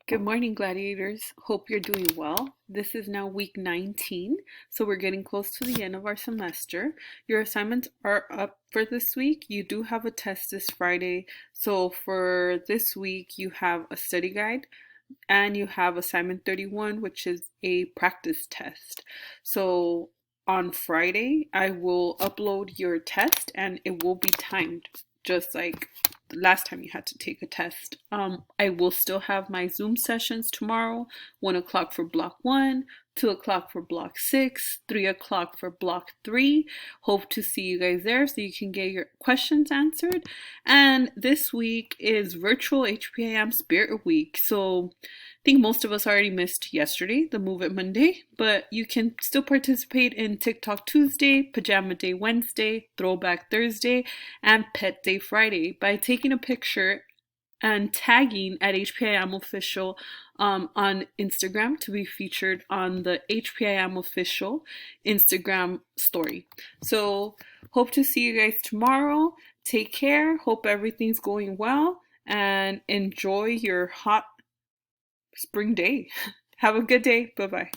Good morning, gladiators. Hope you're doing well. This is now week 19, so we're getting close to the end of our semester. Your assignments are up for this week. You do have a test this Friday, so for this week, you have a study guide and you have assignment 31, which is a practice test. So on Friday, I will upload your test and it will be timed, just like the last time you had to take a test. I will still have my Zoom sessions tomorrow, 1 o'clock for block 1, 2 o'clock for block 6, 3 o'clock for block 3. Hope to see you guys there so you can get your questions answered. And this week is virtual HPIM Spirit Week. So I think most of us already missed yesterday, the Move It Monday, but you can still participate in TikTok Tuesday, Pajama Day Wednesday, Throwback Thursday, and Pet Day Friday by taking a picture and tagging at HPIM Official on Instagram to be featured on the HPIM Official Instagram story. So hope to see you guys tomorrow. Take care. Hope everything's going well and enjoy your hot spring day. Have a good day. Bye bye.